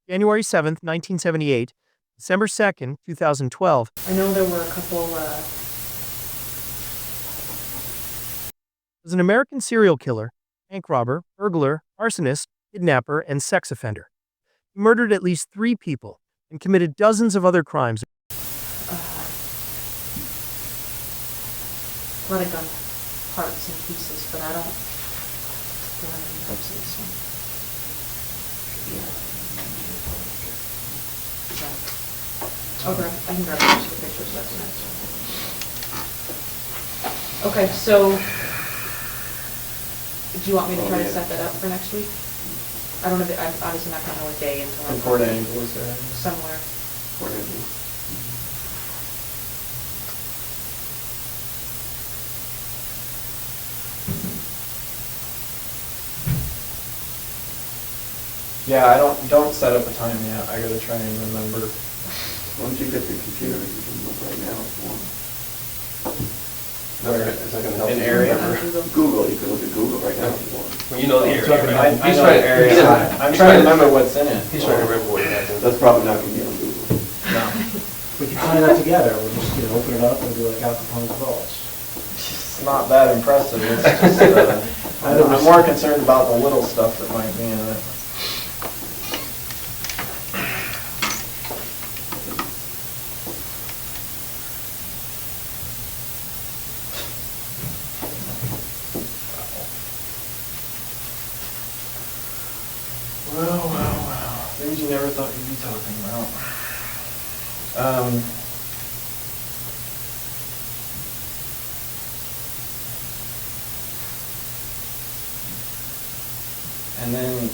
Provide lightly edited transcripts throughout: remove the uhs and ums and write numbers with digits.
January 7th, 1978, December 2nd, 2012. I know there were a couple, Was an American serial killer, bank robber, burglar, arsonist, kidnapper, and sex offender. He murdered at least 3 people and committed dozens of other crimes. a lot of gun parts and pieces, but I don't remember this one. Yeah. Okay, I can grab the pictures, that's nice. Okay, so, do you want me to try to set that up for next week? I don't know, I'm obviously not gonna know a day until And Port Angeles, somewhere. Port Angeles. Yeah, don't set up a time yet. I gotta try and remember. Once you get the computer, you can look right now if you want. Where? Is that gonna help? An you? area? Google, you can look at Google right now if you want. Well, you know the area, I right? know the area. I'm trying to remember what's in it. He's trying to remember what he has. That's probably not gonna be on Google. No. We can tie that together, we'll just, open it up and do like Al Capone's vaults. It's not that impressive. It's just, I'm more concerned about the little stuff that might be in it. Well. Things you never thought you'd be talking about. And then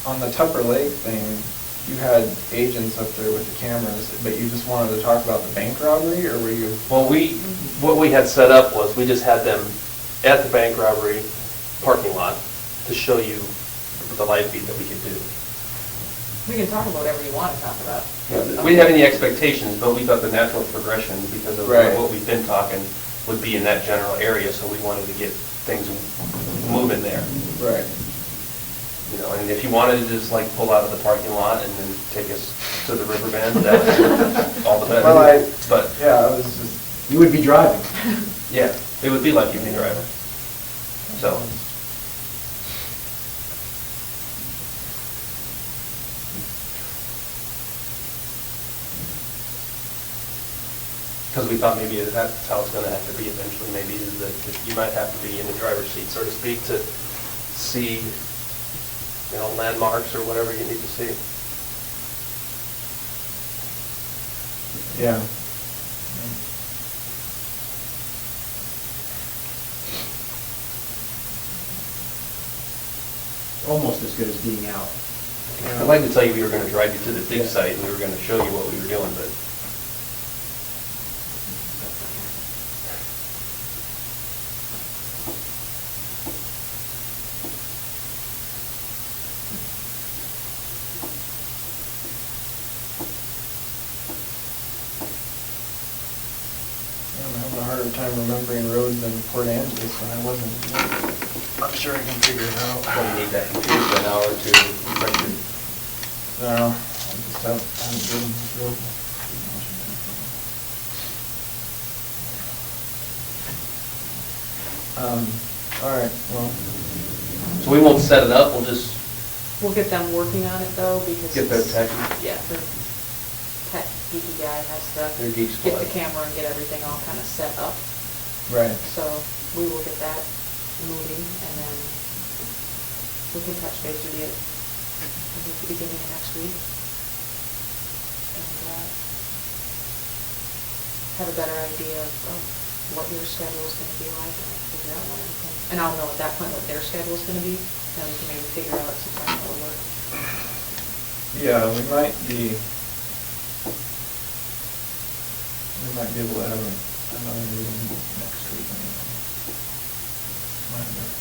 on the Tupper Lake thing, you had agents up there with the cameras, but you just wanted to talk about the bank robbery, or were you? Well, what we had set up was, we just had them at the bank robbery parking lot to show you the live feed that we could do. We can talk about whatever you want to talk about. We didn't have any expectations, but we thought the natural progression, because of Right. what we've been talking, would be in that general area, so we wanted to get things moving there. Right. And if you wanted to just like pull out of the parking lot and then take us to the river bend, that was all the better. Well, But yeah, I was just. You would be driving. yeah, it would be like you'd be driving. So. Because we thought maybe that's how it's going to have to be eventually, maybe, is that you might have to be in the driver's seat, so to speak, to see, landmarks or whatever you need to see. Yeah. Almost as good as being out. I'd like to tell you we were going to drive you to the dig site and we were going to show you what we were doing, but I'm having a harder time remembering roads in Port Angeles when I wasn't. I'm sure I can figure it out. well, you need that computer for an hour or two to refresh your. No, I just haven't driven this road. All right, well. So we won't set it up, we'll just We'll get them working on it though, because get their tech. yeah, the tech geeky guy has to Their geek get squad. the camera and get everything all kind of set up. Right. So we will get that moving, and then we can touch base with you at the beginning of next week. And have a better idea of what your schedule is going to be like, and figure out what everything. And I'll know at that point what their schedule is going to be, then we can maybe figure out some time that will work. Yeah, we might be able to have another meeting next week. Might have a-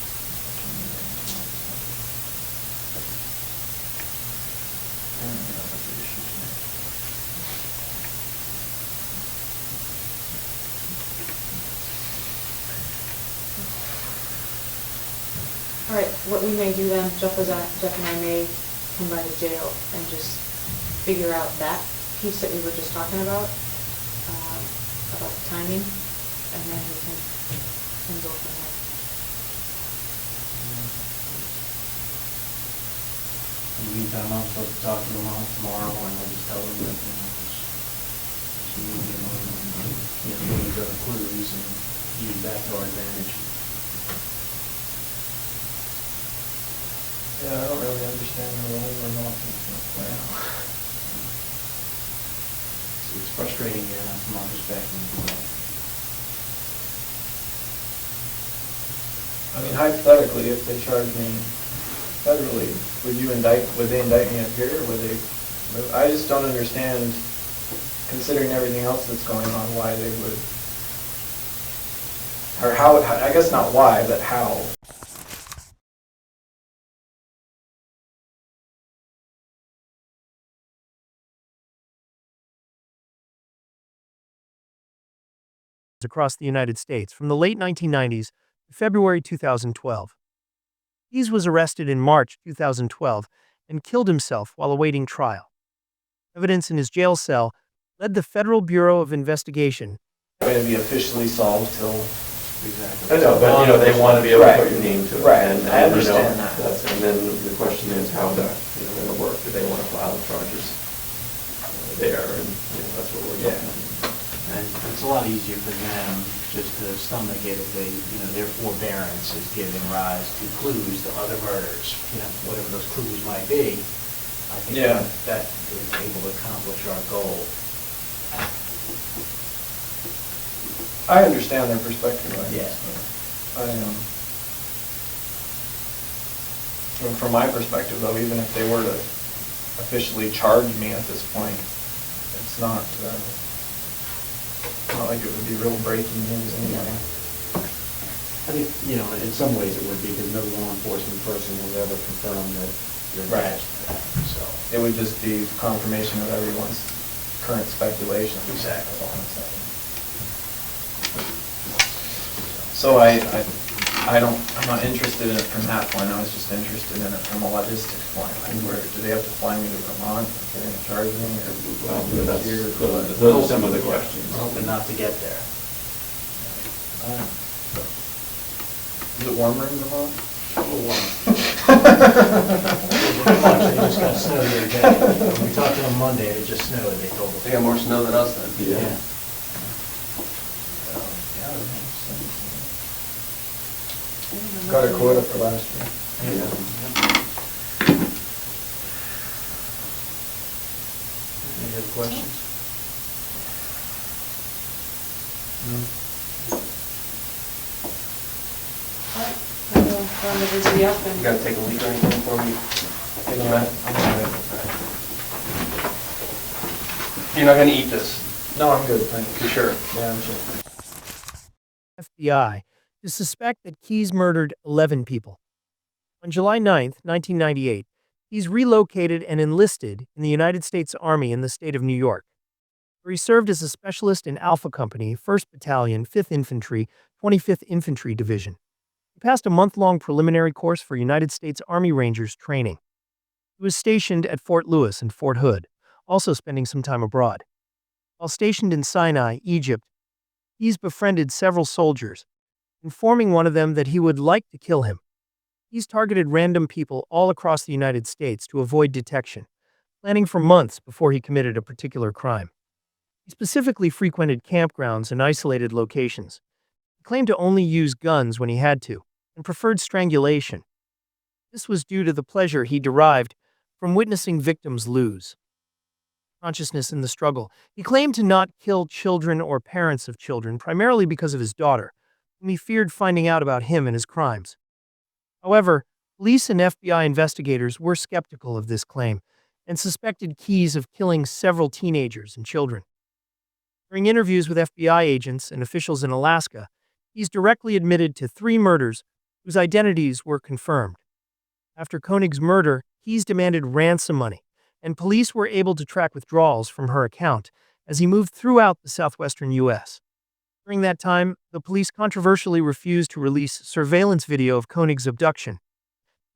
All right, what we may do then, Jeff and I may come by the jail and just figure out that piece that we were just talking about the timing, and then we can go from there. In the meantime, I'm supposed to talk to them all tomorrow, and I'll just tell them that, just need to, these other clues and use that to our advantage. Yeah, I don't really understand the role we're not going to play out. It's frustrating, from our perspective. I mean, hypothetically, if they charge me federally, would they indict me up here, or would they, I just don't understand, considering everything else that's going on, why they would, or how, I guess not why, but how. Across the United States from the late 1990s to February 2012. Keyes was arrested in March 2012 and killed himself while awaiting trial. Evidence in his jail cell led the Federal Bureau of Investigation. Going to be officially solved till. I know, but they want to be able to put your name to it. Right, And, I understand that. And then the question is how that, going to work. Do they want to file the charges there? And that's what we're looking at. And it's a lot easier for them just to stomach it if they, their forbearance is giving rise to clues to other murders, whatever those clues might be. I think that is able to accomplish our goal. I understand their perspective, I Yeah. guess. From my perspective, though, even if they were to officially charge me at this point, it's not like it would be real breaking news anyway. I think, in some ways it would be, because no law enforcement person has ever confirmed that you're attached to that, so. It would just be confirmation of everyone's current speculation. Exactly. That's all I'm saying. So I'm not interested in it from that point. I was just interested in it from a logistics point. Like, where do they have to fly me to Vermont if they're going to charge me, or Those are some of the questions. We're hoping not to get there. Is it warmer in Vermont? A little warmer. They just got snow the other day. When we talked to them Monday, it just snowed, they told us. They got more snow than us then. Yeah. Got a quota for last year. Yeah. Any other questions? All right, I'm going to visit you up and. You gotta take a leak or anything before we take them back? You're not gonna eat this? No, I'm good, thanks. You sure? Yeah, I'm sure. FBI to suspect that Keyes murdered 11 people. On July 9, 1998, Keyes relocated and enlisted in the United States Army in the state of New York, where he served as a specialist in Alpha Company, 1st Battalion, 5th Infantry, 25th Infantry Division. He passed a month-long preliminary course for United States Army Rangers training. He was stationed at Fort Lewis and Fort Hood, also spending some time abroad. While stationed in Sinai, Egypt, Keyes befriended several soldiers, informing one of them that he would like to kill him. Keyes targeted random people all across the United States to avoid detection, planning for months before he committed a particular crime. He specifically frequented campgrounds and isolated locations. He claimed to only use guns when he had to, and preferred strangulation. This was due to the pleasure he derived from witnessing victims lose consciousness in the struggle. He claimed to not kill children or parents of children, primarily because of his daughter, whom he feared finding out about him and his crimes. However, police and FBI investigators were skeptical of this claim and suspected Keyes of killing several teenagers and children. During interviews with FBI agents and officials in Alaska, Keyes directly admitted to 3 murders whose identities were confirmed. After Koenig's murder, Keyes demanded ransom money, and police were able to track withdrawals from her account as he moved throughout the southwestern U.S. During that time, the police controversially refused to release surveillance video of Koenig's abduction,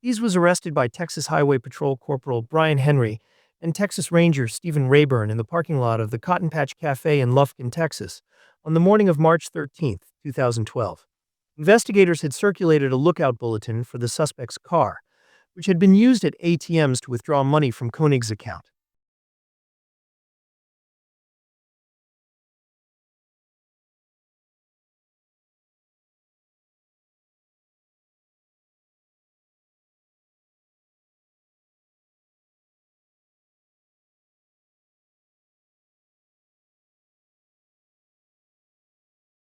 Keyes was arrested by Texas Highway Patrol Corporal Brian Henry and Texas Ranger Stephen Rayburn in the parking lot of the Cotton Patch Cafe in Lufkin, Texas, on the morning of March 13, 2012. Investigators had circulated a lookout bulletin for the suspect's car, which had been used at ATMs to withdraw money from Koenig's account.